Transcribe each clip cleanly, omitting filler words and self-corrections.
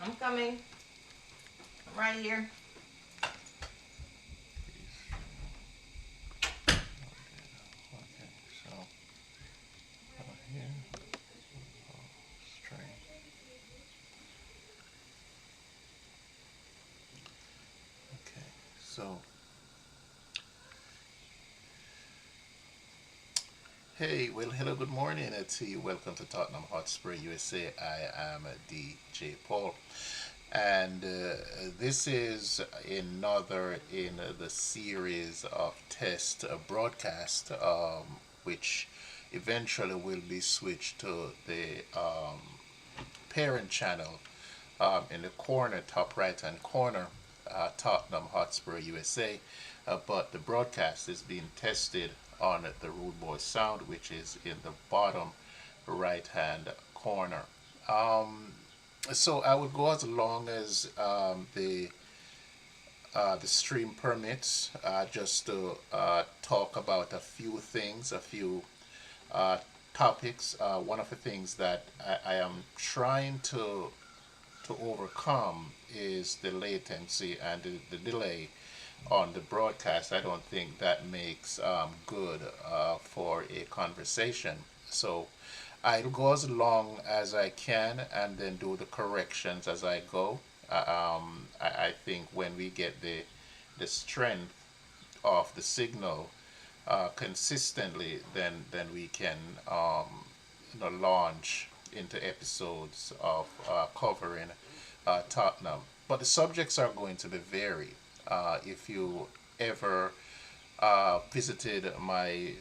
I'm coming. I'm right here. Okay, so here, string. Okay, so hey, well, hello, good morning to you. Welcome to Tottnnam Hotspur USA. I am DJ Paul, and this is another in the series of test broadcast, which eventually will be switched to the parent channel in the corner, top right hand corner, Tottenham Hotspur USA. But the broadcast is being tested on the Rude Boy Sound, which is in the bottom right hand corner. Um, so I would go as long as the stream permits, just to talk about a few things, a few uh, topics. One of the things that I am trying to overcome is the latency and the delay on the broadcast. I don't think that makes good for a conversation. So I'll go as long as I can and then do the corrections as I go. I think when we get the strength of the signal consistently, then we can launch into episodes of covering Tottenham. But the subjects are going to be varied. If you ever visited my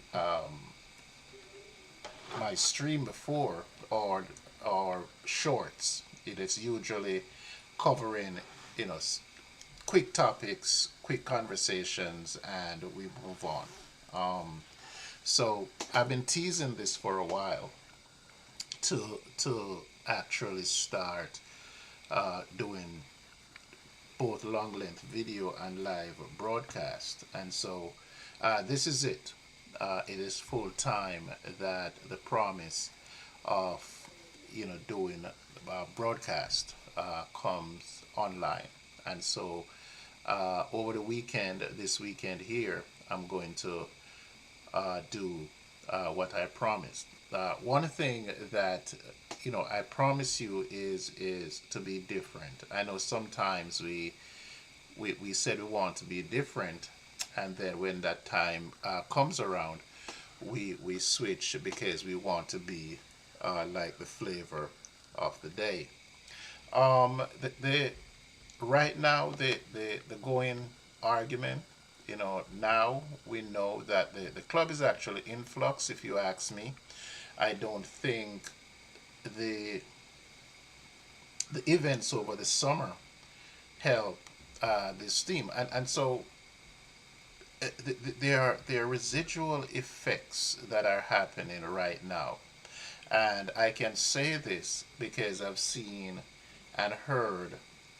stream before, or shorts, it is usually covering you know quick topics, quick conversations, and we move on. So I've been teasing this for a while to actually start doing both long length video and live broadcast, and so this is it. It is full time that the promise of doing broadcast comes online, and so over the weekend, this weekend here, I'm going to do what I promised. One thing that I promise you is to be different. I know sometimes we said we want to be different, and then when that time comes around, we switch because we want to be like the flavor of the day. The right now the going argument, now we know that the club is actually in flux. If you ask me, I don't think the the events over the summer help this team, and so there are residual effects that are happening right now, and I can say this because I've seen and heard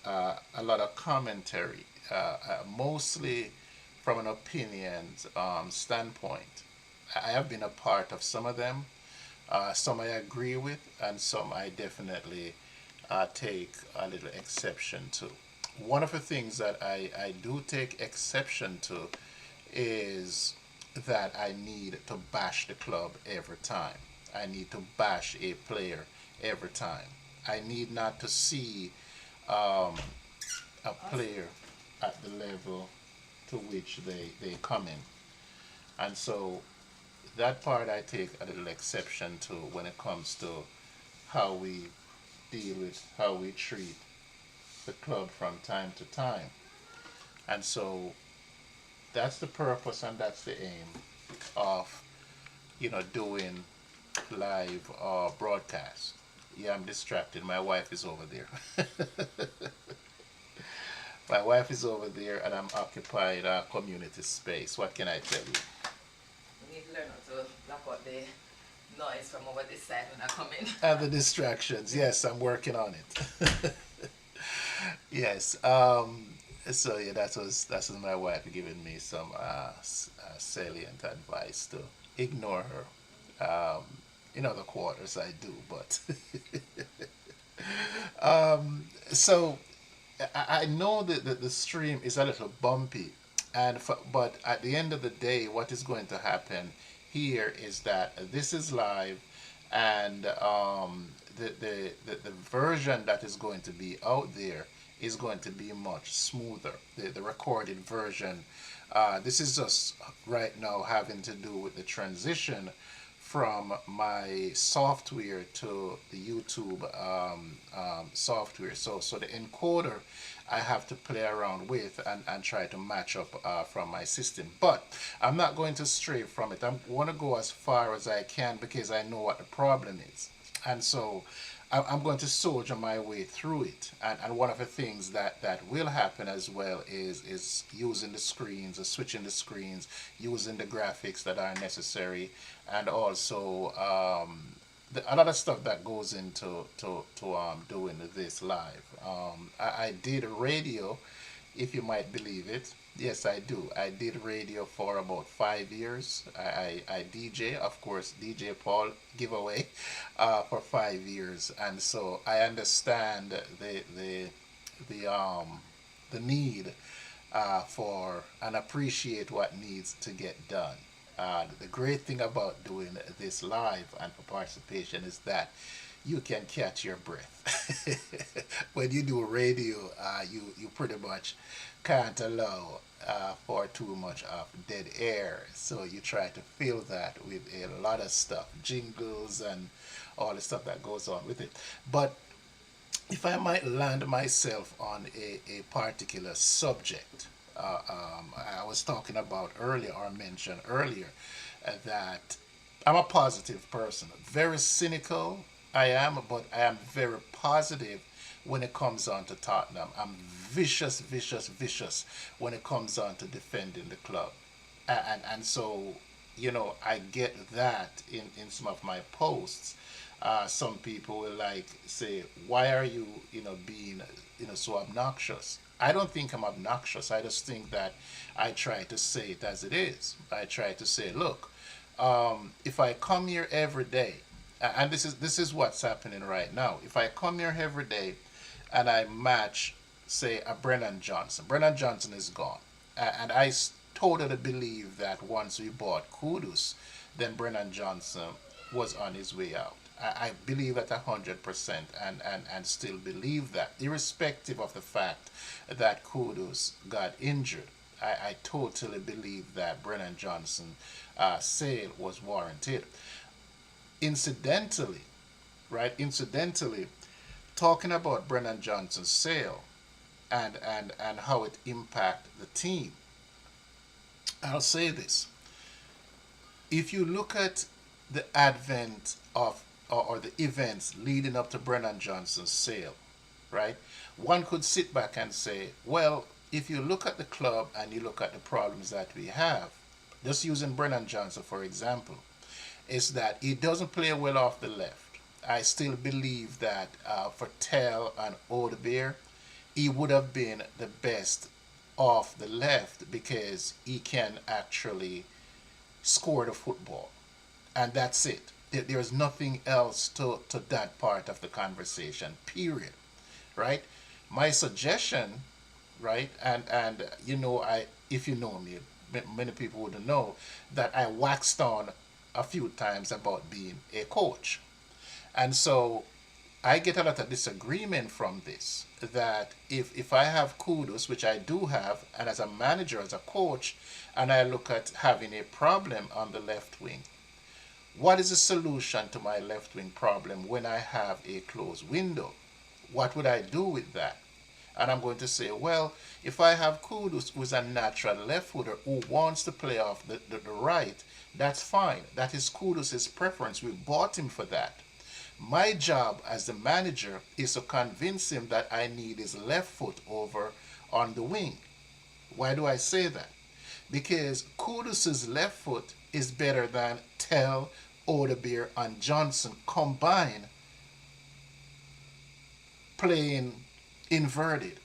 a lot of commentary, mostly from an opinions standpoint. I have been a part of some of them. Some I agree with, and some I definitely take a little exception to. One of the things that I do take exception to is that I need to bash the club every time. I need to bash a player every time. I need not to see um, a player at the level to which they come in. And so that part I take a little exception to when it comes to how we deal with, how we treat the club from time to time. And so that's the purpose and that's the aim of doing live broadcast. Yeah, I'm distracted. My wife is over there. My wife is over there, and I'm occupying our community space. What can I tell you? You need to learn how to block out the noise from over this side when I come in. And the distractions. Yes, I'm working on it. Yes. So yeah, that was my wife giving me some salient advice to ignore her. In other quarters, I do, but So I know that the stream is a little bumpy, but at the end of the day, what is going to happen here is that this is live, and the version that is going to be out there is going to be much smoother. The recorded version, this is just right now having to do with the transition from my software to the YouTube software. So the encoder I have to play around with and try to match up from my system. But I'm not going to stray from it. I want to go as far as I can because I know what the problem is. And so I'm going to soldier my way through it. And one of the things that will happen as well is using the screens, or switching the screens, using the graphics that are necessary, and also a lot of stuff that goes into doing this live. I did radio, if you might believe it. Yes, I do. I did radio for about 5 years. I DJ, of course, DJ Paul giveaway, for 5 years, and so I understand the need for and appreciate what needs to get done. The great thing about doing this live and for participation is that you can catch your breath. When you do radio, you pretty much can't allow for too much of dead air. So you try to fill that with a lot of stuff, jingles and all the stuff that goes on with it. But if I might land myself on a particular subject, I was talking about earlier or mentioned earlier that I'm a positive person, very cynical. I am, but I am very positive when it comes on to Tottenham. I'm vicious, vicious, vicious when it comes on to defending the club, and so I get that in some of my posts. Some people will like say, "Why are you being so obnoxious?" I don't think I'm obnoxious. I just think that I try to say it as it is. I try to say, look, if I come here every day, and this is what's happening right now. If I come here every day, and I match, say, a Brennan Johnson. Brennan Johnson is gone, and I totally believe that once we bought Kudus, then Brennan Johnson was on his way out. I believe at 100%, and still believe that, irrespective of the fact that Kudus got injured. I totally believe that Brennan Johnson sale was warranted. Incidentally, right? Incidentally, talking about Brennan Johnson's sale and how it impacted the team, I'll say this. If you look at the advent of or the events leading up to Brennan Johnson's sale, right? One could sit back and say, well, if you look at the club and you look at the problems that we have, just using Brennan Johnson for example, is that he doesn't play well off the left. I still believe that for Tell and Odebeer, he would have been the best off the left because he can actually score the football. And that's it. There's nothing else to that part of the conversation, period. Right? My suggestion, right, and I if you know me, many people wouldn't know that I waxed on a few times about being a coach. And so I get a lot of disagreement from this. That if I have kudos, which I do have, and as a manager, as a coach, and I look at having a problem on the left wing, what is the solution to my left wing problem when I have a closed window? What would I do with that? And I'm going to say, well, if I have Kudus, who's a natural left footer who wants to play off the right, that's fine. That is Kudus' preference. We bought him for that. My job as the manager is to convince him that I need his left foot over on the wing. Why do I say that? Because Kudus' left foot is better than Tell, Odebeer, and Johnson combined playing inverted.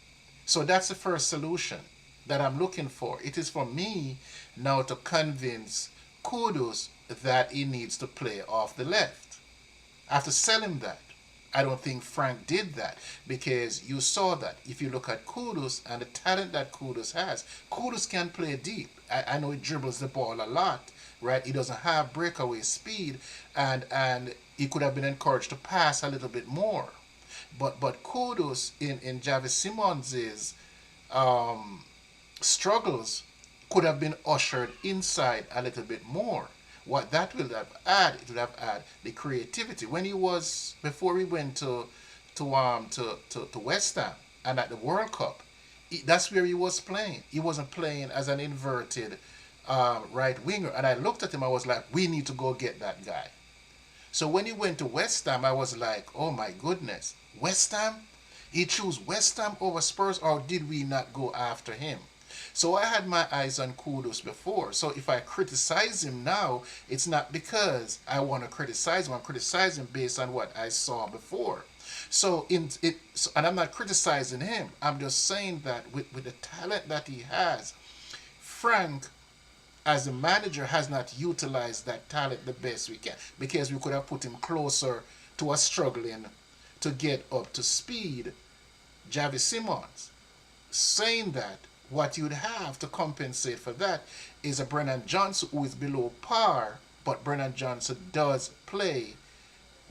So that's the first solution that I'm looking for. It is for me now to convince Kudus that he needs to play off the left. I have to sell him that. I don't think Frank did that because you saw that if you look at Kudus and the talent that Kudus has, Kudus can play deep. I know he dribbles the ball a lot, right? He doesn't have breakaway speed, and he could have been encouraged to pass a little bit more. But Kudus in Javi Simons's struggles could have been ushered inside a little bit more. What that will have added, it would have added the creativity. When he was before he went to West Ham and at the World Cup, that's where he was playing. He wasn't playing as an inverted right winger. And I looked at him, I was like, we need to go get that guy. So when he went to West Ham, I was like, oh my goodness, West Ham? He chose West Ham over Spurs, or did we not go after him? So I had my eyes on Kudus before. So if I criticize him now, it's not because I want to criticize him. I'm criticizing based on what I saw before. And I'm not criticizing him. I'm just saying that with the talent that he has, Frank, as a manager, has not utilized that talent the best we can, because we could have put him closer to a struggling to get up to speed Javi Simons. Saying that, what you'd have to compensate for that is a Brennan Johnson who is below par, but Brennan Johnson does play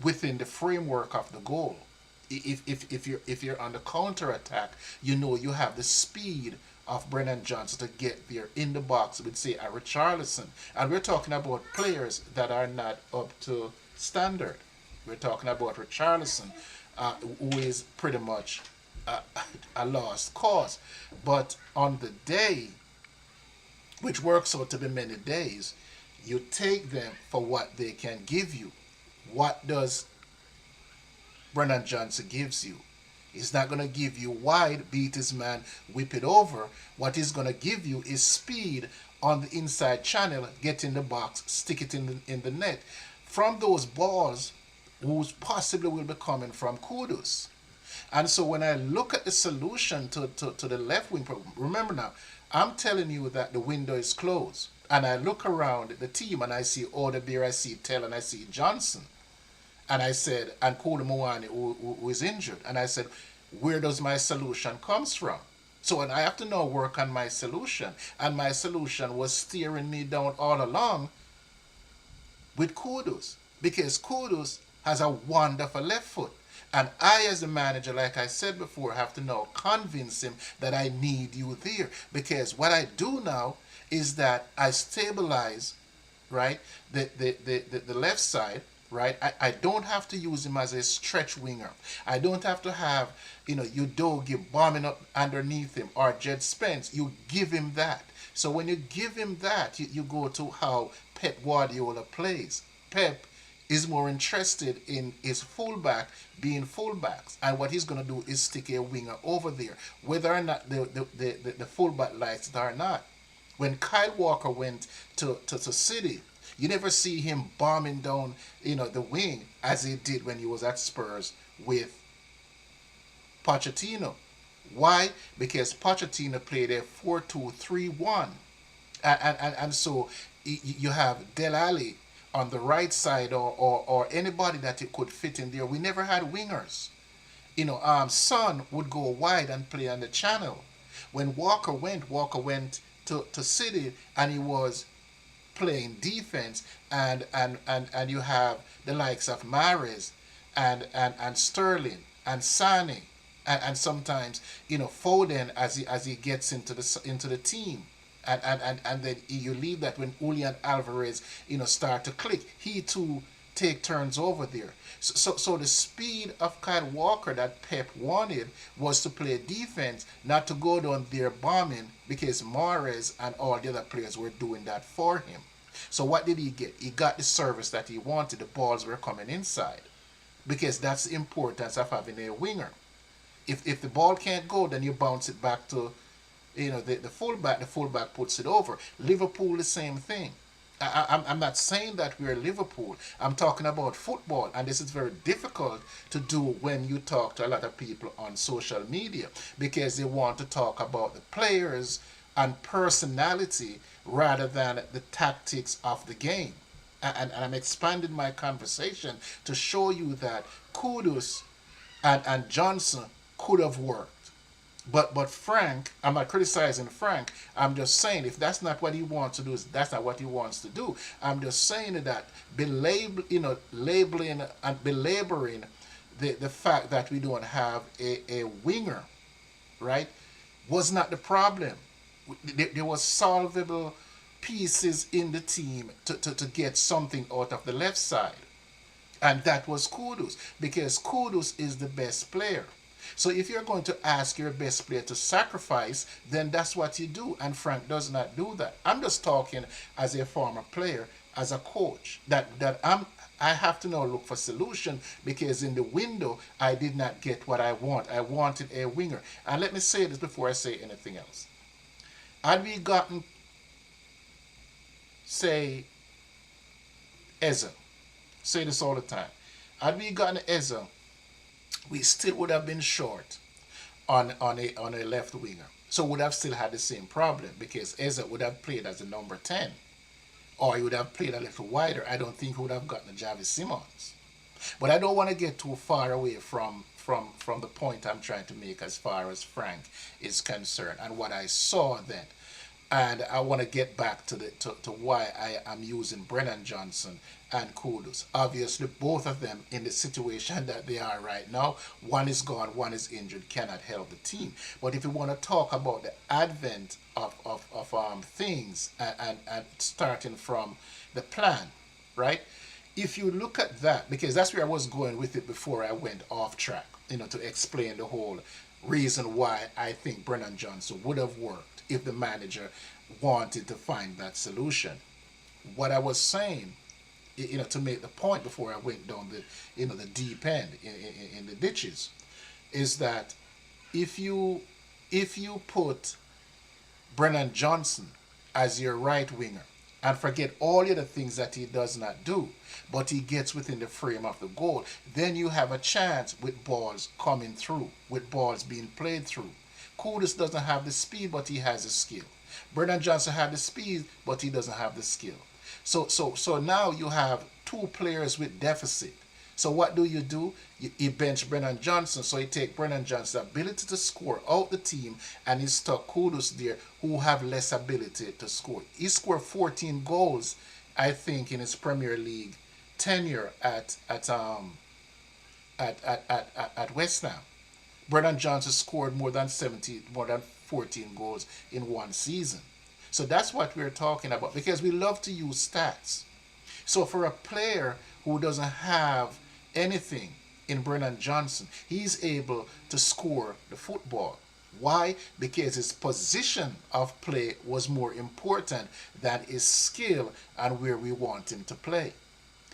within the framework of the goal. If you're on the counter attack, you know you have the speed of Brennan Johnson to get there in the box with, say, a Richarlison. And we're talking about players that are not up to standard. We're talking about Richarlison, who is pretty much a lost cause. But on the day, which works out to be many days, you take them for what they can give you. What does Brennan Johnson gives you? He's not going to give you wide, beat his man, whip it over. What he's going to give you is speed on the inside channel, get in the box, stick it in the net. From those balls, who possibly will be coming from Kudus. And so when I look at the solution to the left wing problem, remember now, I'm telling you that the window is closed. And I look around the team and I see Odebeer, I see Tell, and I see Johnson. And I said, and Kolo Muani, who is injured. And I said, where does my solution comes from? So and I have to now work on my solution. And my solution was steering me down all along with Kudus. Because Kudus has a wonderful left foot. And I, as a manager, like I said before, have to now convince him that I need you there. Because what I do now is that I stabilize, right, the left side, right? I don't have to use him as a stretch winger. I don't have to have, Udogi bombing up underneath him or Jed Spence. You give him that. So when you give him that, you go to how Pep Guardiola plays. Pep is more interested in his fullback being fullbacks, and what he's going to do is stick a winger over there, whether or not the fullback likes it or not. When Kyle Walker went to City, you never see him bombing down, the wing as he did when he was at Spurs with Pochettino. Why? Because Pochettino played a 4-2-3-1, and so you have Del Alli on the right side, or anybody that it could fit in there. We never had wingers. Son would go wide and play on the channel. When Walker went to City, and he was playing defense, and you have the likes of Mahrez and Sterling and Sane, and sometimes Foden as he gets into the team. And then you leave that when Julian Alvarez, start to click. He too take turns over there. So the speed of Kyle Walker that Pep wanted was to play defense, not to go down there bombing, because Mahrez and all the other players were doing that for him. So what did he get? He got the service that he wanted. The balls were coming inside, because that's the importance of having a winger. If the ball can't go, then you bounce it back to the fullback puts it over. Liverpool, the same thing. I'm not saying that we're Liverpool. I'm talking about football, and this is very difficult to do when you talk to a lot of people on social media, because they want to talk about the players and personality rather than the tactics of the game. And I'm expanding my conversation to show you that Kudus and Johnson could have worked. But Frank, I'm not criticizing Frank. I'm just saying if that's not what he wants to do, that's not what he wants to do. I'm just saying that labeling and belaboring the fact that we don't have a winger, right, was not the problem. There was solvable pieces in the team to get something out of the left side. And that was Kudus, because Kudus is the best player. So if you're going to ask your best player to sacrifice, then that's what you do. And Frank does not do that. I'm just talking as a former player, as a coach, I have to now look for solution, because in the window I did not get what I want. I wanted a winger. And let me say this before I say anything else. Had we gotten, say, Eza, say this all the time. Had we gotten Eza, we still would have been short on a left winger. So would have still had the same problem, because Eza would have played as a number 10. Or he would have played a little wider. I don't think he would have gotten a Javi Simmons. But I don't want to get too far away from the point I'm trying to make as far as Frank is concerned and what I saw then. And I want to get back to why I am using Brennan Johnson and Kudus. Obviously, both of them in the situation that they are right now, one is gone, one is injured, cannot help the team. But if you want to talk about the advent of things and starting from the plan, right? If you look at that, because that's where I was going with it before I went off track, to explain the whole reason why I think Brennan Johnson would have worked if the manager wanted to find that solution. What I was saying, to make the point before I went down the deep end in the ditches, is that if you put Brennan Johnson as your right winger and forget all the other things that he does not do, but he gets within the frame of the goal, then you have a chance with balls coming through, with balls being played through. Kudus doesn't have the speed, but he has the skill. Brennan Johnson had the speed, but he doesn't have the skill. So now you have two players with deficit. So what do? You bench Brennan Johnson, so you take Brennan Johnson's ability to score out the team, and you stuck Kudus there, who have less ability to score. He scored 14 goals, I think, in his Premier League tenure at West Ham. Brennan Johnson scored more than 14 goals in one season. So that's what we're talking about, because we love to use stats. So for a player who doesn't have anything in Brennan Johnson, he's able to score the football. Why? Because his position of play was more important than his skill and where we want him to play.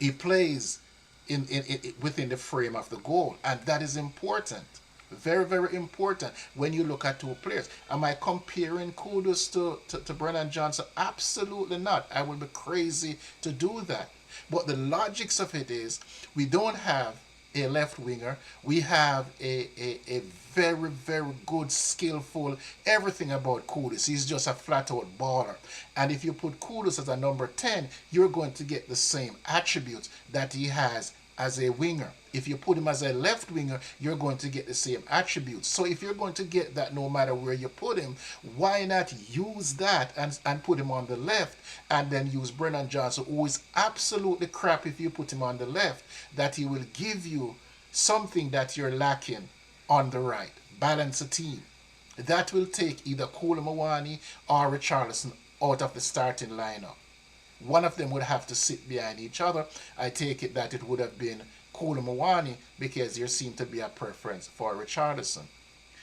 He plays within the frame of the goal, and that is important. Very, very important when you look at two players. Am I comparing Kudus to Brennan Johnson? Absolutely not. I would be crazy to do that. But the logics of it is, we don't have a left winger. We have a very, very good, skillful, everything about Kudus. He's just a flat-out baller. And if you put Kudus as a number 10, you're going to get the same attributes that he has as a winger. If you put him as a left winger, you're going to get the same attributes. So if you're going to get that no matter where you put him, why not use that and put him on the left, and then use Brennan Johnson, who is absolutely crap if you put him on the left, that he will give you something that you're lacking on the right. Balance a team. That will take either Koulibaly or Richarlison out of the starting lineup. One of them would have to sit behind each other. I take it that it would have been Koulibaly, because there seemed to be a preference for Richarlison.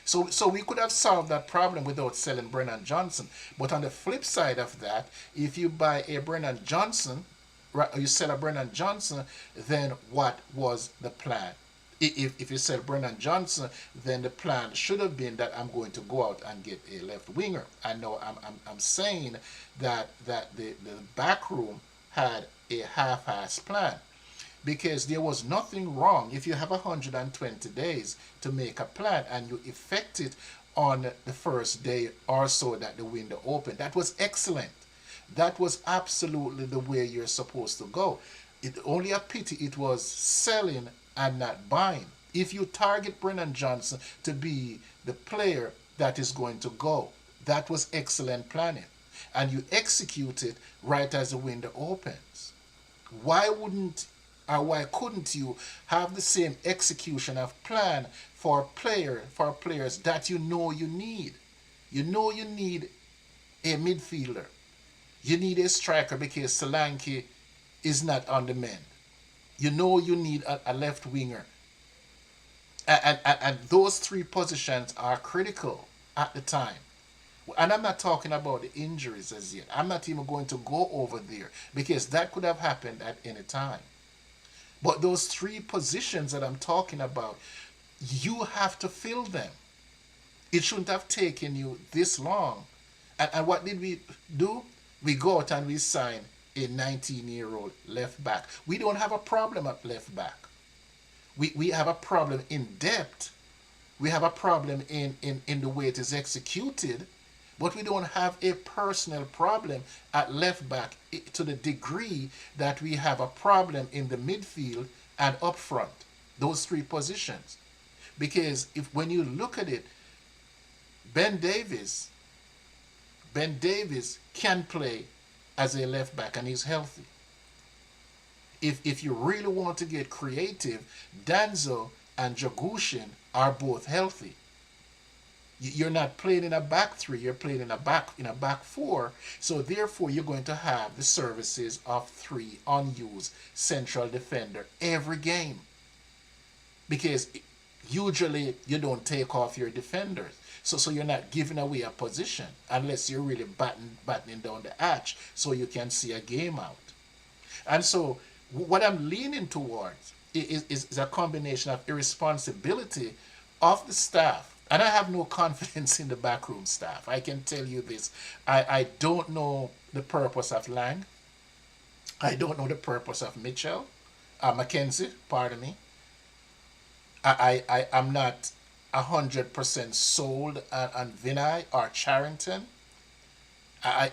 So we could have solved that problem without selling Brennan Johnson. But on the flip side of that, if you buy a Brennan Johnson, you sell a Brennan Johnson, then what was the plan? If you sell Brennan Johnson, then the plan should have been that I'm going to go out and get a left winger. I know I'm saying that the back room had a half-assed plan, because there was nothing wrong if you have 120 days to make a plan and you effect it on the first day or so that the window opened. That was excellent. That was absolutely the way you're supposed to go. It only a pity it was selling and not buying. If you target Brennan Johnson to be the player that is going to go, that was excellent planning. And you execute it right as the window opens. Why wouldn't or why couldn't you have the same execution of plan for players that you know you need? You know you need a midfielder. You need a striker because Solanke is not on the mend. You know you need a left winger. And those three positions are critical at the time. And I'm not talking about the injuries as yet. I'm not even going to go over there because that could have happened at any time. But those three positions that I'm talking about, you have to fill them. It shouldn't have taken you this long. And what did we do? We go out and we sign a 19-year-old left back. We don't have a problem at left back. We have a problem in depth. We have a problem in the way it is executed. But we don't have a personal problem at left back to the degree that we have a problem in the midfield and up front. Those three positions. Because if when you look at it, Ben Davies can play as a left back and he's healthy. If you really want to get creative, Danzo and Jagushin are both healthy. You're not playing in a back three, you're playing in a back four. So therefore you're going to have the services of three unused central defender every game. Because usually you don't take off your defenders. So you're not giving away a position unless you're really battening down the hatch so you can see a game out. And so what I'm leaning towards is a combination of irresponsibility of the staff. And I have no confidence in the backroom staff. I can tell you this. I don't know the purpose of Lang. I don't know the purpose of Mackenzie, pardon me. I'm not 100% sold on Vinay or Charrington.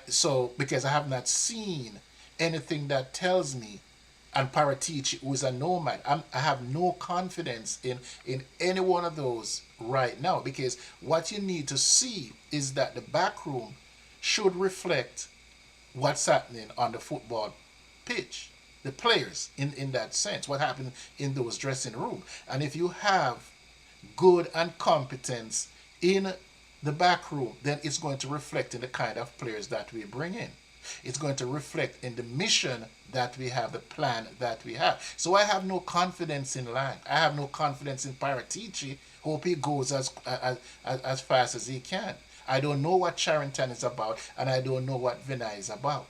So because I have not seen anything that tells me, and Paratici, who is a nomad, I have no confidence in any one of those right now, because what you need to see is that the back room should reflect what's happening on the football pitch, the players in that sense, what happened in those dressing rooms. And if you have good and competence in the back room, then it's going to reflect in the kind of players that we bring in. It's going to reflect in the mission that we have, the plan that we have. So I have no confidence in Lang. I have no confidence in Paratici. Hope he goes as fast as he can. I don't know what Charrington is about, and I don't know what Vinay is about.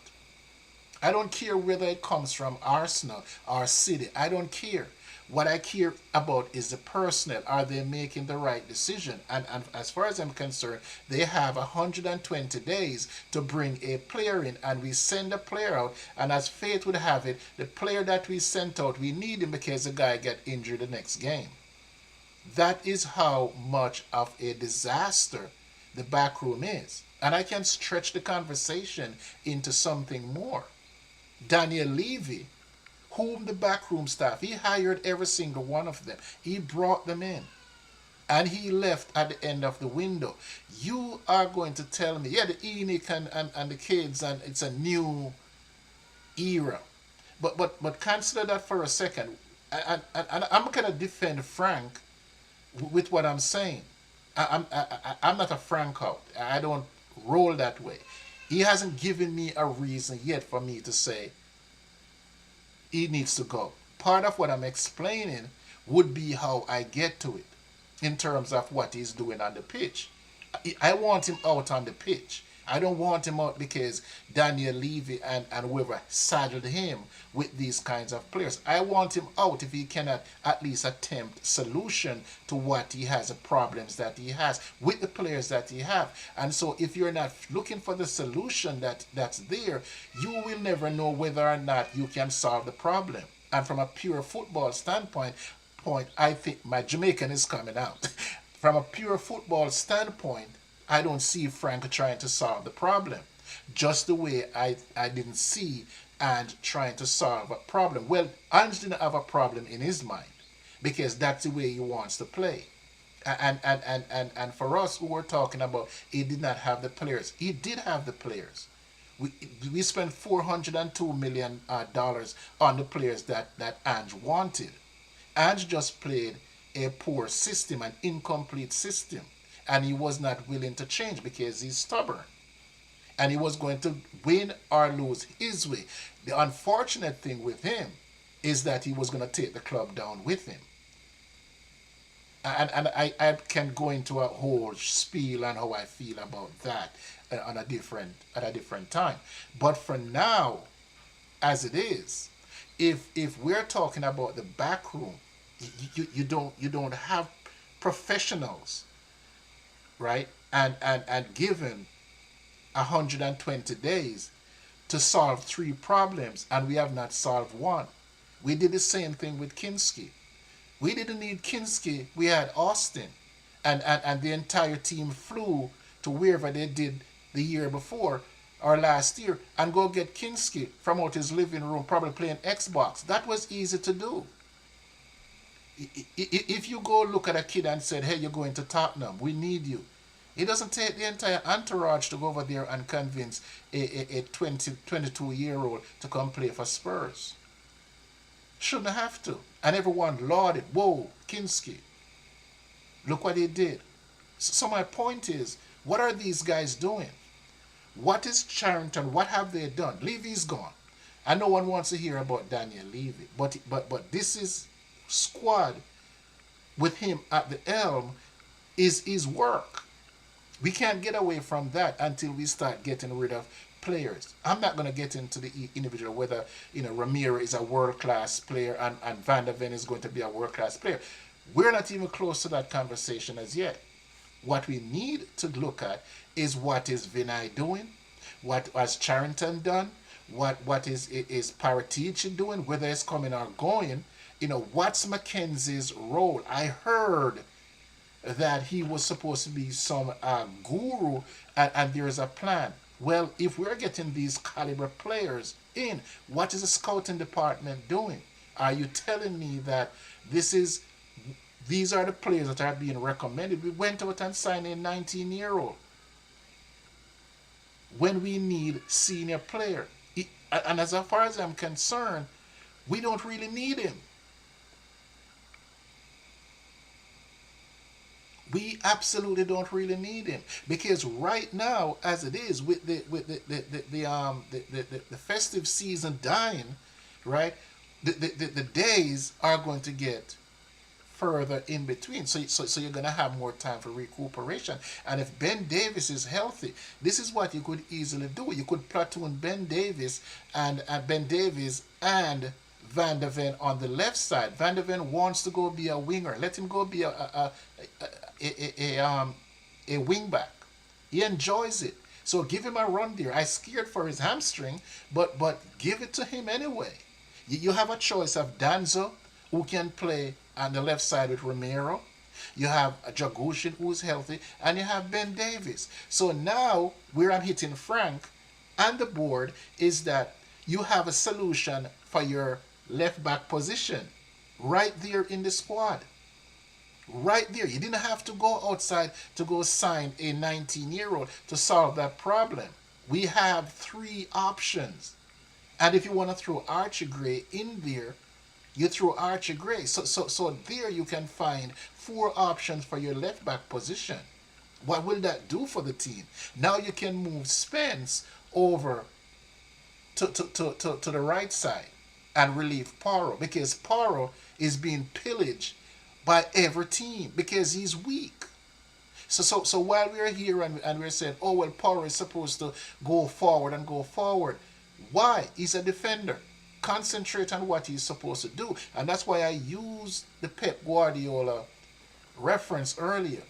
I don't care whether it comes from Arsenal or City. I don't care. What I care about is the personnel. Are they making the right decision? And as far as I'm concerned, they have 120 days to bring a player in, and we send a player out. And as fate would have it, the player that we sent out, we need him because the guy got injured the next game. That is how much of a disaster the back room is. And I can stretch the conversation into something more. Daniel Levy, whom the backroom staff, he hired every single one of them. He brought them in. And he left at the end of the window. You are going to tell me, yeah, the Enoch and the kids, and it's a new era. But consider that for a second. And I'm going to defend Frank with what I'm saying. I'm not a Frank out. I don't roll that way. He hasn't given me a reason yet for me to say he needs to go. Part of what I'm explaining would be how I get to it in terms of what he's doing on the pitch. I want him out on the pitch. I don't want him out because Daniel Levy and whoever saddled him with these kinds of players. I want him out if he cannot at least attempt solution to what he has, the problems that he has with the players that he have. And so if you're not looking for the solution that's there, you will never know whether or not you can solve the problem. And from a pure football standpoint, I think my Jamaican is coming out. From a pure football standpoint, I don't see Frank trying to solve the problem. Just the way I didn't see and trying to solve a problem. Well, Ange didn't have a problem in his mind. because that's the way he wants to play. And for us who were talking about he did not have the players, he did have the players. We, we spent $402 million on the players that Ange wanted. Ange just played a poor system, an incomplete system, and he was not willing to change because he's stubborn. And he was going to win or lose his way. The unfortunate thing with him is that he was going to take the club down with him. And I can go into a whole spiel on how I feel about that on a different at a different time. But for now, as it is, if we're talking about the back room, you don't have professionals, right? And given 120 days to solve three problems, and we have not solved one. We did the same thing with Kinski. We didn't need Kinski. We had Austin. And the entire team flew to wherever they did the year before or last year and go get Kinski from out his living room, probably playing Xbox. That was easy to do. If you go look at a kid and said, hey, you're going to Tottenham, we need you. It doesn't take the entire entourage to go over there and convince a 22-year-old to come play for Spurs. Shouldn't have to. And everyone lauded, whoa, Kinski. Look what he did. So my point is, what are these guys doing? What is Charrington? What have they done? Levy's gone. And no one wants to hear about Daniel Levy. But this is squad with him at the helm is work. We can't get away from that until we start getting rid of players. I'm not going to get into the individual whether Ramiro is a world-class player and Van der Ven is going to be a world-class player. We're not even close to that conversation as yet. What we need to look at is what is Vinay doing, what has Charrington done, what is Paratici doing, whether it's coming or going. What's Mackenzie's role? I heard that he was supposed to be some guru, and there's a plan. Well, if we're getting these caliber players in, what is the scouting department doing? Are you telling me that these are the players that are being recommended? We went out and signed a 19-year-old when we need senior player. And as far as I'm concerned, we don't really need him. We absolutely don't really need him because right now, as it is with the festive season dying, right? The days are going to get further in between, so you're going to have more time for recuperation. And if Ben Davis is healthy, this is what you could easily do. You could platoon Ben Davis and Van der Ven on the left side. Van der Ven wants to go be a winger. Let him go be a wing back. He enjoys it. So give him a run there. I scared for his hamstring, but give it to him anyway. You have a choice of Danzo, who can play on the left side with Romero. You have Jagushin, who's healthy, and you have Ben Davis. So now where I'm hitting Frank and the board is that you have a solution for your left back position right there in the squad. Right there. You didn't have to go outside to go sign a 19-year-old to solve that problem. We have three options. And if you want to throw Archie Gray in there, you throw Archie Gray. So there you can find four options for your left back position. What will that do for the team? Now you can move Spence over to the right side and relieve Paro, because Paro is being pillaged by every team because he's weak. So while we're here and we're saying, oh, well, Paro is supposed to go forward. Why? He's a defender. Concentrate on what he's supposed to do. And that's why I used the Pep Guardiola reference earlier.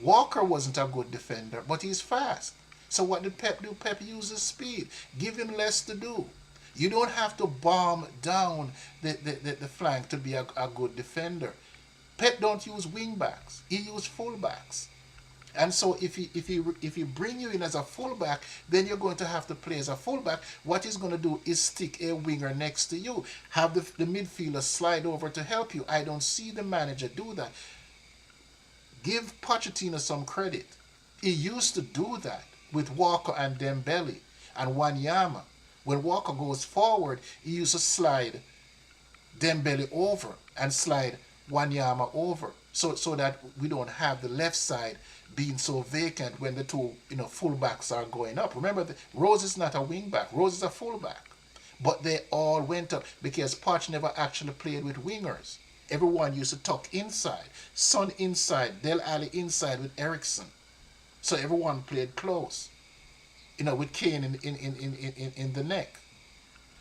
Walker wasn't a good defender, but he's fast. So what did Pep do? Pep uses speed. Give him less to do. You don't have to bomb down the flank to be a good defender. Pep don't use wing backs. He uses full backs. And so if he bring you in as a fullback, then you're going to have to play as a fullback. What he's going to do is stick a winger next to you, have the midfielder slide over to help you. I don't see the manager do that. Give Pochettino some credit. He used to do that with Walker and Dembele and Wanyama. When Walker goes forward, he used to slide Dembele over and slide Wanyama over, so that we don't have the left side being so vacant when the two fullbacks are going up. Remember, Rose is not a wingback. Rose is a fullback, but they all went up because Poch never actually played with wingers. Everyone used to tuck inside. Son inside, Del Ali inside with Ericsson. So everyone played close, with Kane in the neck.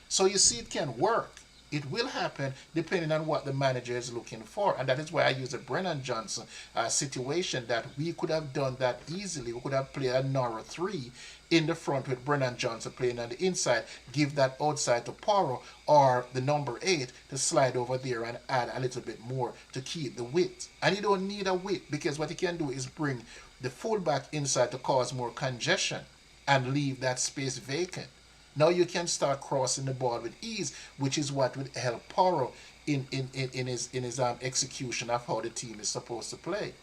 So you see, it can work. It will happen depending on what the manager is looking for. And that is why I use a Brennan Johnson situation, that we could have done that easily. We could have played a Nora 3 in the front with Brennan Johnson playing on the inside, give that outside to Porro or the number 8 to slide over there and add a little bit more to keep the width. And you don't need a width, because what you can do is bring the fullback inside to cause more congestion and leave that space vacant. Now you can start crossing the ball with ease, which is what would help Porro in his execution of how the team is supposed to play.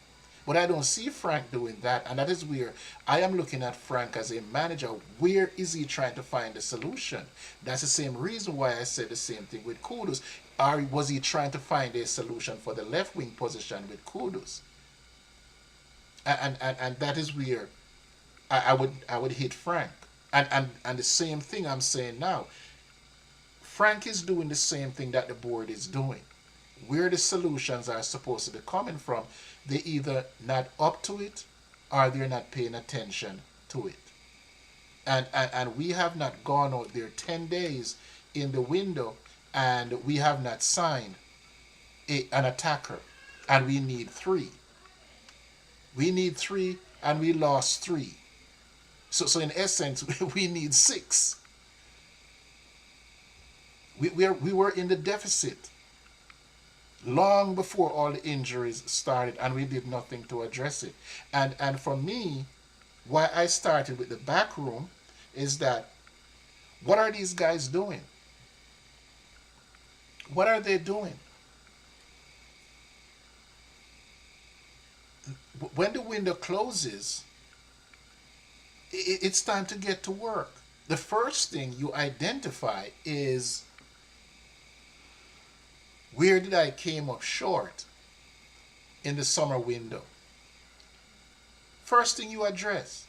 But I don't see Frank doing that, and that is where I am looking at Frank as a manager. Where is he trying to find a solution? That's the same reason why I said the same thing with Kudus. Or was he trying to find a solution for the left wing position with Kudus? And that is where I would hit Frank. And the same thing I'm saying now. Frank is doing the same thing that the board is doing. Where the solutions are supposed to be coming from, they're either not up to it or they're not paying attention to it. And we have not gone out there 10 days in the window, and we have not signed an attacker, and we need 3. We need 3, and we lost 3. So in essence, we need 6. We were in the deficit long before all the injuries started, and we did nothing to address it. And for me, why I started with the back room is that, what are these guys doing? What are they doing? When the window closes, it's time to get to work. The first thing you identify is, where did I came up short in the summer window? First thing you address.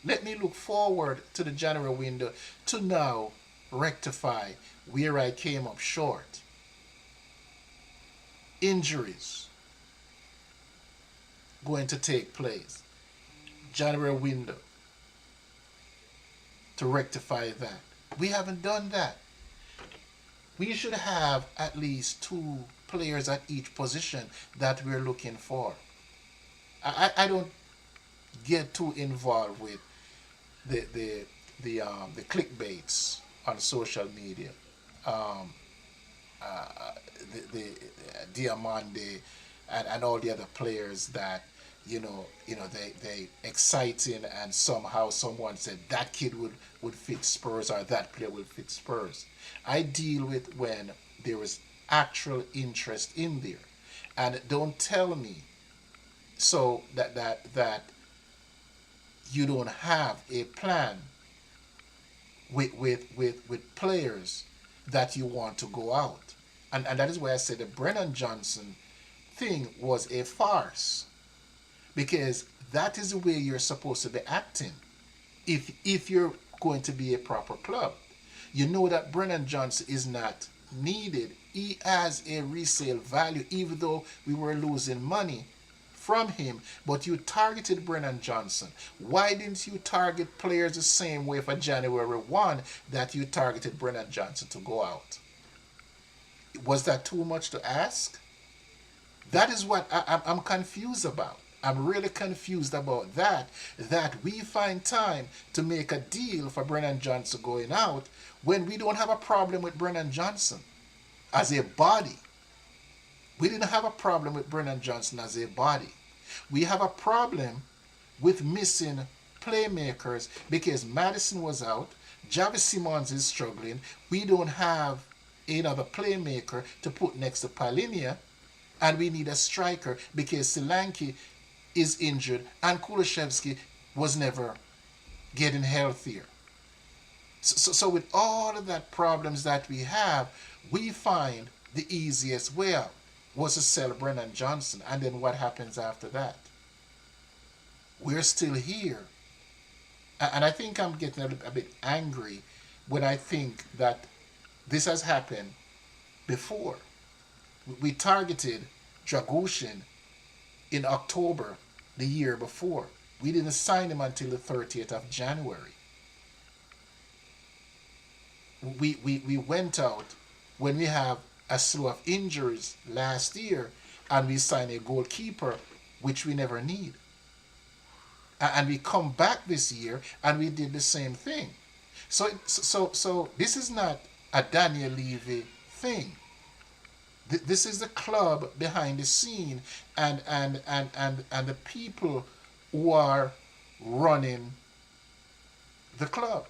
Let me look forward to the January window to now rectify where I came up short. Injuries going to take place. January window to rectify that. We haven't done that. We should have at least 2 players at each position that we're looking for. I don't get too involved with the clickbaits on social media. The Diamande and all the other players that they exciting, and somehow someone said that kid would fit Spurs, or that player would fit Spurs. I deal with when there is actual interest in there, and don't tell me so that you don't have a plan with players that you want to go out, and that is why I said the Brennan Johnson thing was a farce. Because that is the way you're supposed to be acting if you're going to be a proper club. You know that Brennan Johnson is not needed. He has a resale value, even though we were losing money from him. But you targeted Brennan Johnson. Why didn't you target players the same way for January 1 that you targeted Brennan Johnson to go out? Was that too much to ask? That is what I'm confused about. I'm really confused about that we find time to make a deal for Brennan Johnson going out when we don't have a problem with Brennan Johnson as a body. We didn't have a problem with Brennan Johnson as a body. We have a problem with missing playmakers because Madison was out, Javis Simmons is struggling. We don't have another playmaker to put next to Palinia, and we need a striker because Solanke is injured and Kulishevsky was never getting healthier. So with all of that problems that we have, we find the easiest way out was to sell Brennan Johnson. And then what happens after that? We're still here. And I think I'm getting a bit angry when I think that this has happened before. We targeted Dragoshin in October the year before. We didn't sign him until the 30th of January. We went out when we have a slew of injuries last year and we sign a goalkeeper, which we never need. And we come back this year and we did the same thing. So this is not a Daniel Levy thing. This is the club behind the scene and the people who are running the club.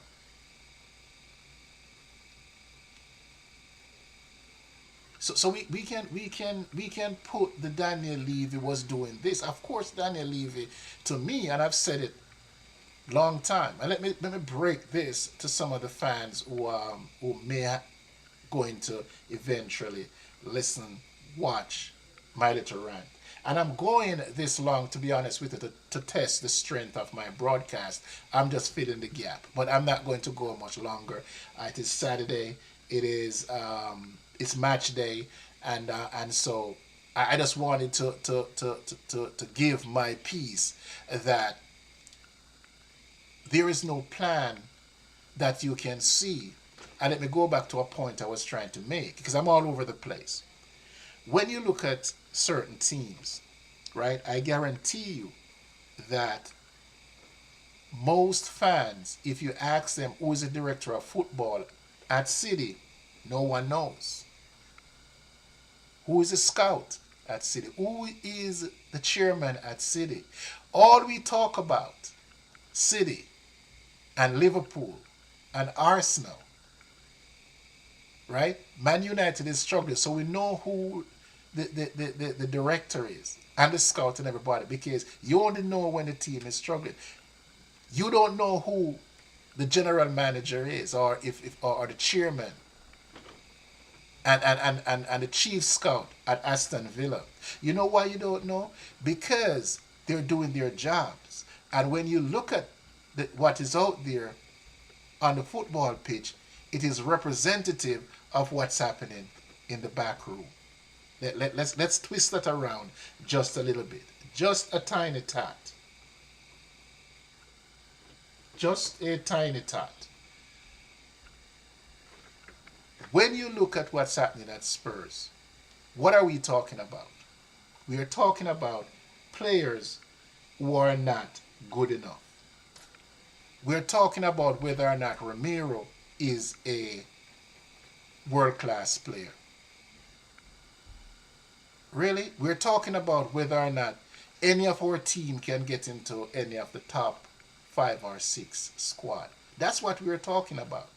So we can put the Daniel Levy was doing this. Of course, Daniel Levy, to me, and I've said it long time. And let me break this to some of the fans who may going to eventually listen, watch my little rant. And I'm going this long, to be honest with you, to test the strength of my broadcast. I'm just filling the gap, but I'm not going to go much longer. It is Saturday. It is it's match day, and so I just wanted to give my piece that there is no plan that you can see. And let me go back to a point I was trying to make because I'm all over the place. When you look at certain teams, right, I guarantee you that most fans, if you ask them who is the director of football at City, no one knows. Who is the scout at City? Who is the chairman at City? All we talk about, City and Liverpool and Arsenal, right? Man United is struggling, so we know who the director is and the scout and everybody because you only know when the team is struggling. You don't know who the general manager is or or the chairman and the chief scout at Aston Villa. You know why you don't know? Because they're doing their jobs. And when you look at what is out there on the football pitch, it is representative of what's happening in the back room. Let's twist that around just a little bit. Just a tiny tad. Just a tiny tad. When you look at what's happening at Spurs, what are we talking about? We are talking about players who are not good enough. We're talking about whether or not Ramiro is a world-class player. Really? We're talking about whether or not any of our team can get into any of the top 5 or 6 squad. That's what we're talking about.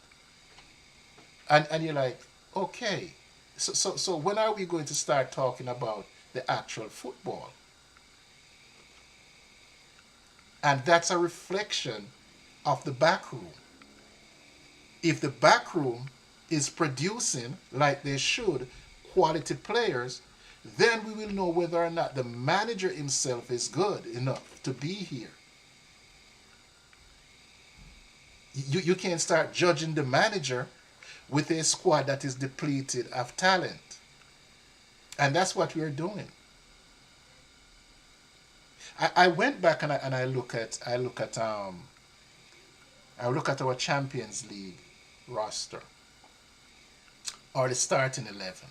And you're like, okay, so when are we going to start talking about the actual football? And that's a reflection of the back room. If the back room is producing, like they should, quality players, then we will know whether or not the manager himself is good enough to be here. You can't start judging the manager with a squad that is depleted of talent. And that's what we're doing. I went back and I look at our Champions League roster or the starting 11,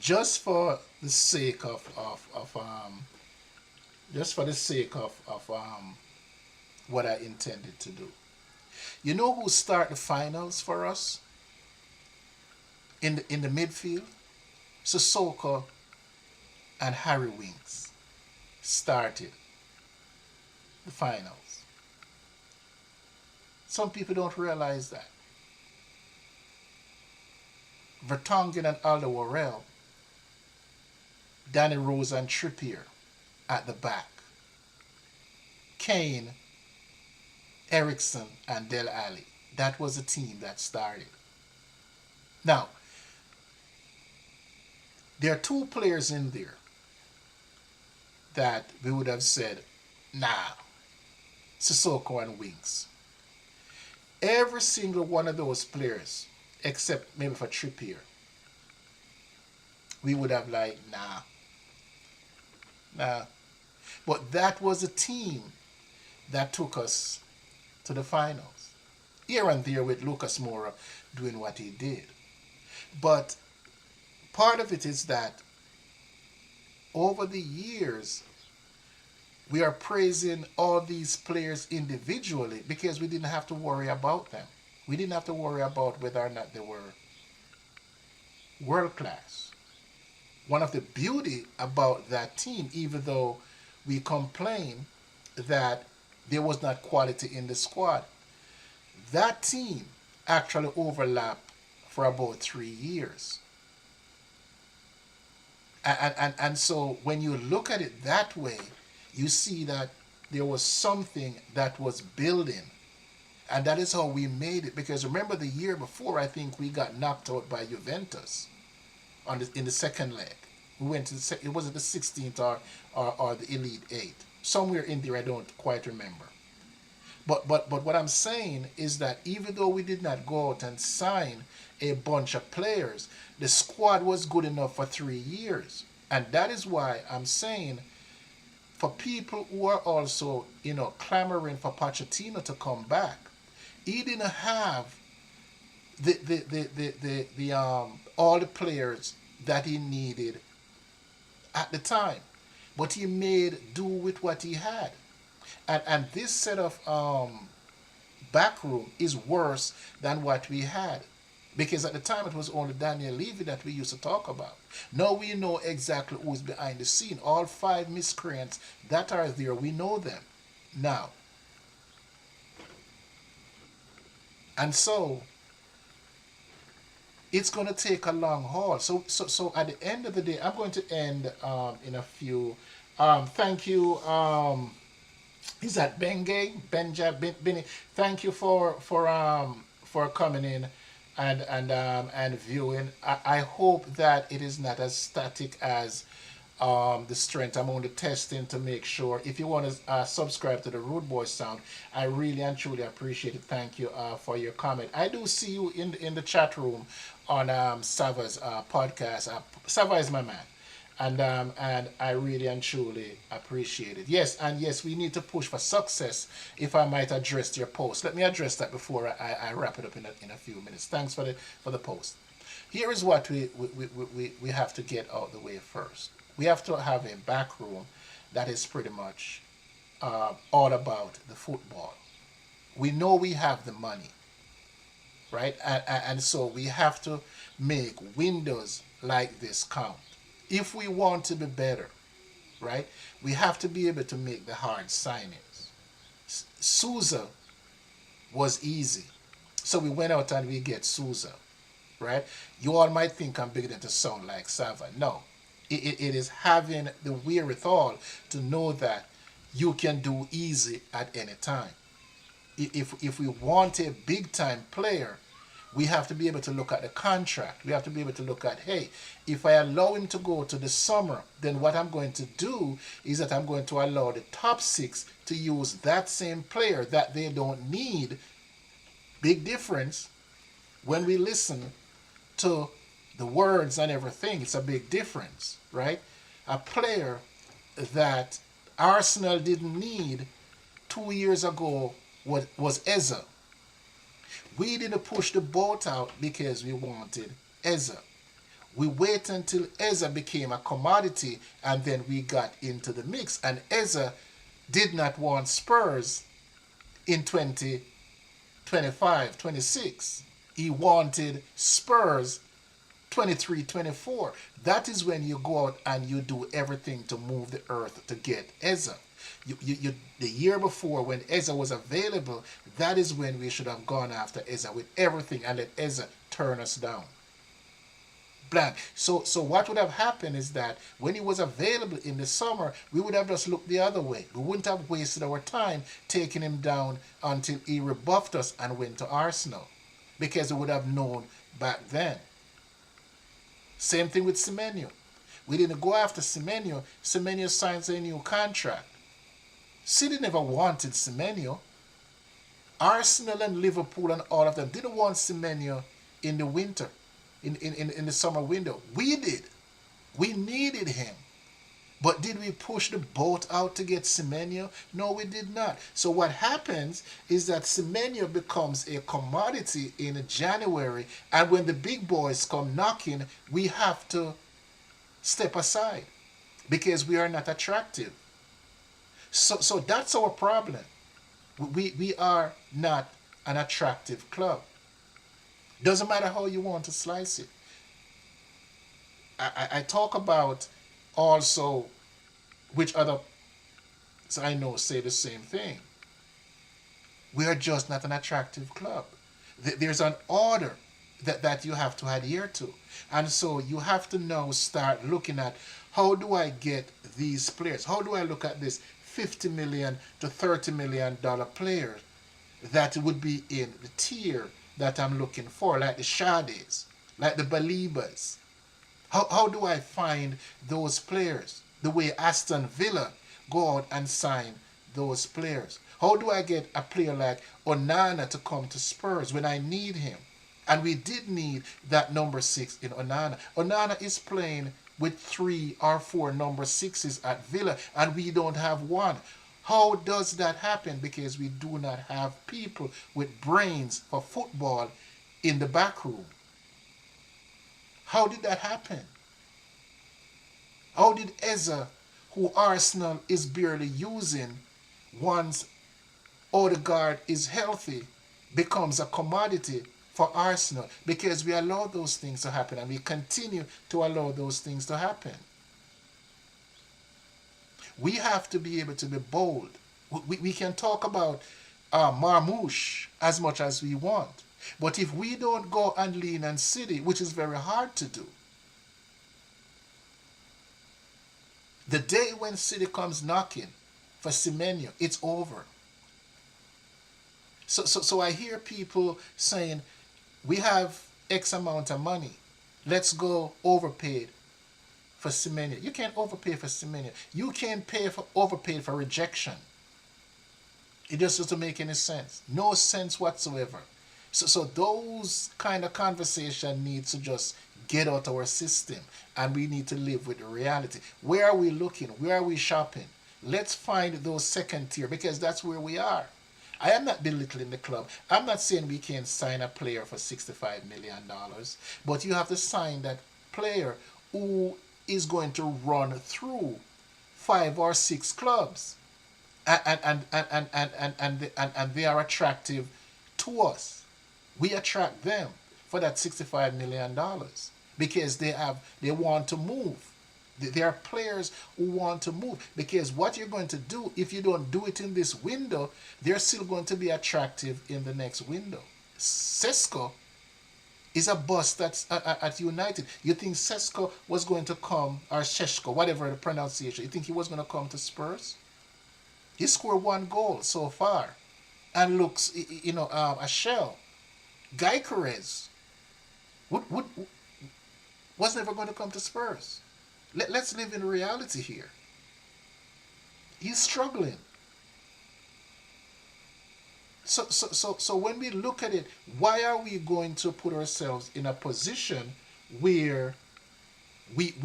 just for the sake of what I intended to do. You know who start the finals for us in the midfield? Sissoko and Harry Winks started. the finals. Some people don't realize that. Vertonghen and Alderweireld, Danny Rose and Trippier at the back, Kane, Ericsson, and Del Alli. That was the team that started. Now, there are two players in there that we would have said, nah, Sissoko and Winks. Every single one of those players, except maybe for Trippier, we would have like, nah. But that was a team that took us to the finals. Here and there with Lucas Moura doing what he did. But part of it is that over the years, we are praising all these players individually because we didn't have to worry about them. We didn't have to worry about whether or not they were world class. One of the beauty about that team, even though we complain that there was not quality in the squad, that team actually overlapped for about 3 years. And so when you look at it that way, you see that there was something that was building. And that is how we made it. Because remember the year before, I think we got knocked out by Juventus in the second leg. We went to it wasn't the 16th or the Elite 8. Somewhere in there, I don't quite remember. But what I'm saying is that even though we did not go out and sign a bunch of players, the squad was good enough for 3 years. And that is why I'm saying, for people who are also, clamoring for Pochettino to come back, he didn't have all the players that he needed at the time, but he made do with what he had. And this set of backroom is worse than what we had. Because at the time it was only Daniel Levy that we used to talk about. Now we know exactly who's behind the scene. All 5 miscreants that are there, we know them now. And so it's going to take a long haul. So at the end of the day, I'm going to end in a few. Thank you. Is that Bengay? Benny? Thank you for coming in and viewing. I hope that it is not as static as the strength. I'm only testing to make sure. If you want to subscribe to the Rude Boy Sound, I really and truly appreciate it. Thank you for your comment. I do see you in the chat room on Sava's podcast. Sava is my man. And I really and truly appreciate it. Yes, and yes, we need to push for success. If I might address your post, let me address that before I wrap it up in a few minutes. Thanks for the post. Here is what we have to get out of the way first. We have to have a back room that is pretty much all about the football. We know we have the money, right? And so we have to make windows like this count. If we want to be better, right, we have to be able to make the hard signings. Souza was easy. So we went out and we get Souza, right? You all might think I'm beginning to sound like Sava. No. It is having the wherewithal to know that you can do easy at any time. If we want a big-time player, we have to be able to look at the contract. We have to be able to look at, hey, if I allow him to go to the summer, then what I'm going to do is that I'm going to allow the top 6 to use that same player that they don't need. Big difference when we listen to the words and everything. It's a big difference, right? A player that Arsenal didn't need 2 years ago was Eze. We didn't push the boat out because we wanted Eze. We waited until Eze became a commodity and then we got into the mix. And Eze did not want Spurs in 2025, 26. He wanted Spurs 23, 24. That is when you go out and you do everything to move the earth to get Eze. The year before when Eza was available, that is when we should have gone after Eza with everything and let Eza turn us down. Blank. So what would have happened is that when he was available in the summer, we would have just looked the other way. We wouldn't have wasted our time taking him down until he rebuffed us and went to Arsenal, because we would have known back then. Same thing with Semenyo. We didn't go after Semenyo. Semenyo signs a new contract. City never wanted Semenyo. Arsenal and Liverpool and all of them didn't want Semenyo in the winter, in the summer window. We did. We needed him. But did we push the boat out to get Semenyo? No, we did not. So what happens is that Semenyo becomes a commodity in January, and when the big boys come knocking, we have to step aside because we are not attractive. So that's our problem. We are not an attractive club. Doesn't matter how you want to slice it. I talk about also, which other I know say the same thing. We are just not an attractive club. There's an order that you have to adhere to. And so you have to now start looking at, how do I get these players? How do I look at this $50 million to $30 million players that would be in the tier that I'm looking for, like the Shades, like the Balibas? How do I find those players? The way Aston Villa go out and sign those players. How do I get a player like Onana to come to Spurs when I need him? And we did need that number 6 in Onana. Onana is playing with 3 or 4 number 6s at Villa, and we don't have one. How does that happen? Because we do not have people with brains for football in the back room. How did that happen? How did Eza, who Arsenal is barely using, once Odegaard is healthy, becomes a commodity for Arsenal? Because we allow those things to happen, and we continue to allow those things to happen. We have to be able to be bold. We can talk about Marmoush as much as we want. But if we don't go and lean on City, which is very hard to do, the day when City comes knocking for Semenyo, it's over. So I hear people saying, we have X amount of money. Let's go overpaid for Semenyo. You can't overpay for Semenyo. You can't overpay for rejection. It just doesn't make any sense. No sense whatsoever. So those kind of conversation needs to just get out our system, and we need to live with the reality. Where are we looking? Where are we shopping? Let's find those second tier, because that's where we are. I am not belittling the club. I'm not saying we can sign a player for $65 million, but you have to sign that player who is going to run through 5 or 6 clubs, and they are attractive to us. We attract them for that $65 million because they want to move. There are players who want to move, because what you're going to do, if you don't do it in this window, they're still going to be attractive in the next window. Sesko is a bust that's at United. You think Sesko was going to come, or Sheshko, whatever the pronunciation, you think he was going to come to Spurs? He scored 1 goal so far and looks, a shell. Gyökeres was never going to come to Spurs. Let's live in reality here. He's struggling. So when we look at it, why are we going to put ourselves in a position where we're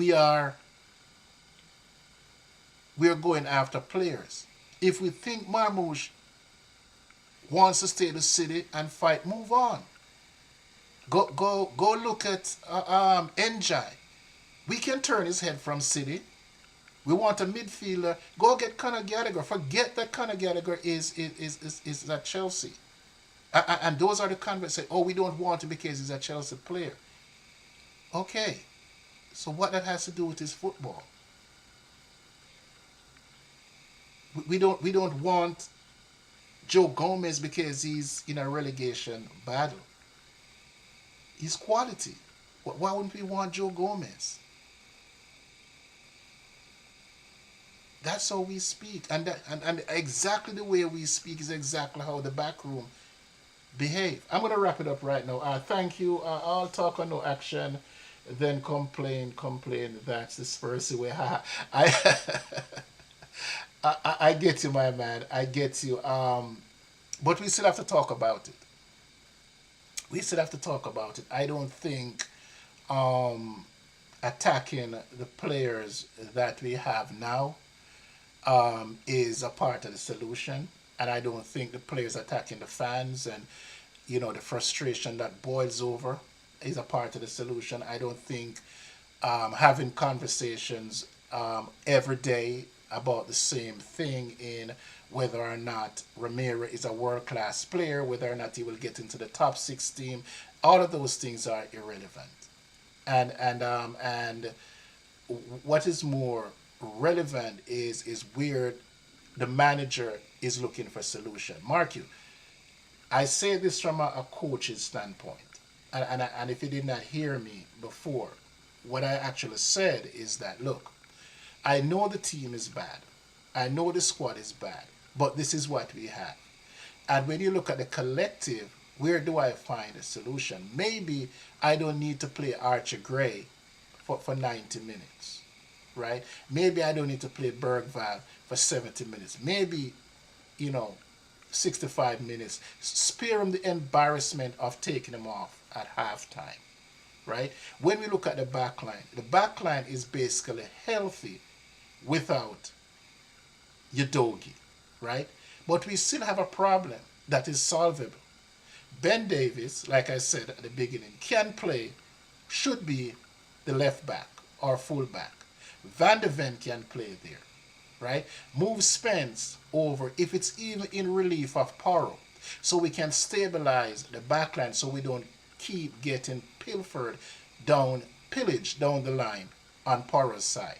going after players? If we think Marmoush wants to stay in the City and fight, move on. Go look at Njai. We can turn his head from City. We want a midfielder. Go get Conor Gallagher. Forget that Conor Gallagher is at Chelsea. And those are the converts say, oh, we don't want him because he's a Chelsea player. Okay. So what that has to do with his football? We don't want Joe Gomez because he's in a relegation battle. He's quality. Why wouldn't we want Joe Gomez? That's how we speak, and exactly the way we speak is exactly how the back room behave. I'm gonna wrap it up right now. Thank you. All talk or no action, then complain, complain. That's the Spurs way. I, I get you, my man. I get you. But we still have to talk about it. We still have to talk about it. I don't think um, attacking the players that we have now is a part of the solution. And I don't think the players attacking the fans and the frustration that boils over is a part of the solution. I don't think having conversations every day about the same thing in whether or not Ramiro is a world class player, whether or not he will get into the top six team, all of those things are irrelevant. And what is more relevant is where the manager is looking for solution. Mark you, I say this from a coach's standpoint, and if you did not hear me before, what I actually said is that look, I know the team is bad, I know the squad is bad, but this is what we have. And when you look at the collective, where do I find a solution? Maybe I don't need to play Archie Gray for 90 minutes, right? Maybe I don't need to play Bergval for 70 minutes. Maybe, you know, 65 minutes. Spare him the embarrassment of taking him off at halftime, right? When we look at the back line is basically healthy without Udogi, right? But we still have a problem that is solvable. Ben Davis, like I said at the beginning, can play, should be the left back or full back. Van de Ven can play there, right? Move Spence over if it's even in relief of Porro, so we can stabilize the backline so we don't keep getting pillaged down the line on Porro's side.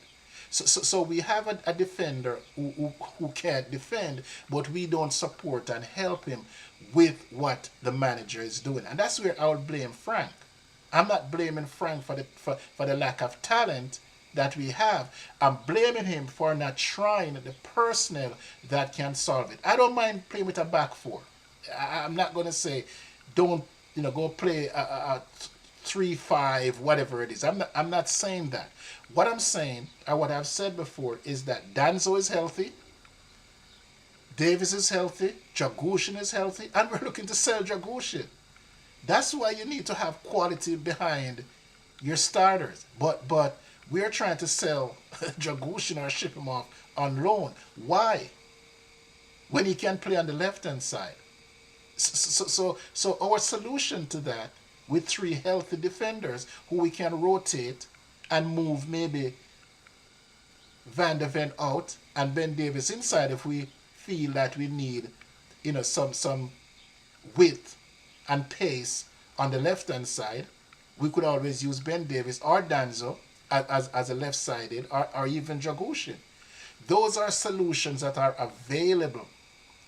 So we have a defender who can't defend, but we don't support and help him with what the manager is doing. And that's where I would blame Frank. I'm not blaming Frank for the lack of talent that we have. I'm blaming him for not trying the personnel that can solve it. I don't mind playing with a back four. I'm not going to say don't go play a 3-5 whatever it is. I'm not saying that. What I'm saying, or what I've said before, is that Danzo is healthy, Davis is healthy, Dragushin is healthy, and we're looking to sell Dragushin. That's why you need to have quality behind your starters. But we're trying to sell Dragushin or ship him off on loan. Why? When he can play on the left hand side. So our solution to that, with three healthy defenders who we can rotate and move maybe Van de Ven out and Ben Davis inside if we feel that we need some width and pace on the left hand side. We could always use Ben Davis or Danzo as a left sided or even Dragoshin. Those are solutions that are available.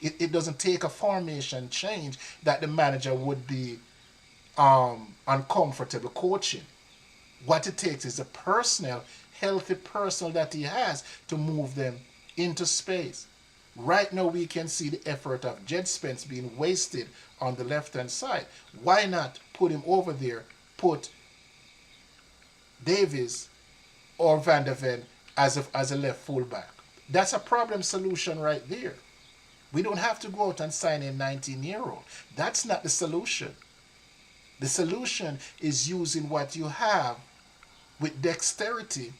It doesn't take a formation change that the manager would be uncomfortable coaching. What it takes is a healthy personnel that he has to move them into space. Right now we can see the effort of Jed Spence being wasted on the left-hand side. Why not put him over there, put Davis or Van de Ven as a left fullback? That's a problem solution right there. We don't have to go out and sign a 19-year-old. That's not the solution. The solution is using what you have with dexterity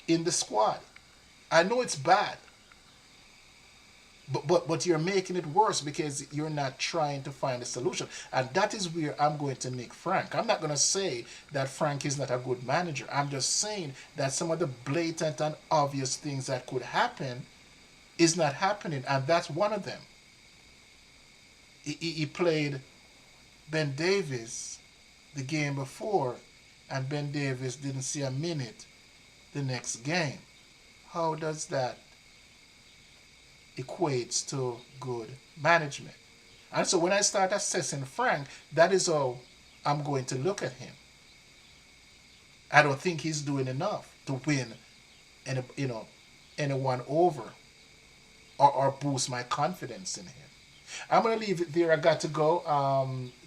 in the squad. I know it's bad, but you're making it worse because you're not trying to find a solution. And that is where I'm going to nick Frank. I'm not going to say that Frank is not a good manager. I'm just saying that some of the blatant and obvious things that could happen is not happening, and that's one of them. He played Ben Davis the game before, and Ben Davis didn't see a minute the next game. How does that equates to good management. And so when I start assessing Frank, that is how I'm going to look at him. I don't think he's doing enough to win any, anyone over, or boost my confidence in him. I'm gonna leave it there. I got to go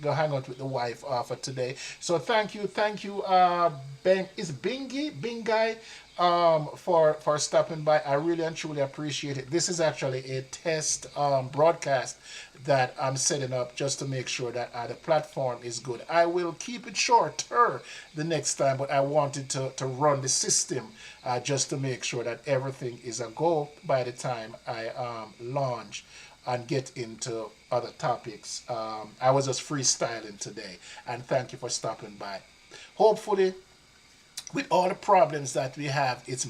hang out with the wife for today. So thank you, Ben. Is Bingai, for stopping by. I really and truly appreciate it. This is actually a test broadcast that I'm setting up just to make sure that the platform is good. I will keep it shorter the next time, but I wanted to run the system just to make sure that everything is a go by the time I launch and get into other topics. I was just freestyling today, and thank you for stopping by. Hopefully, with all the problems that we have, it's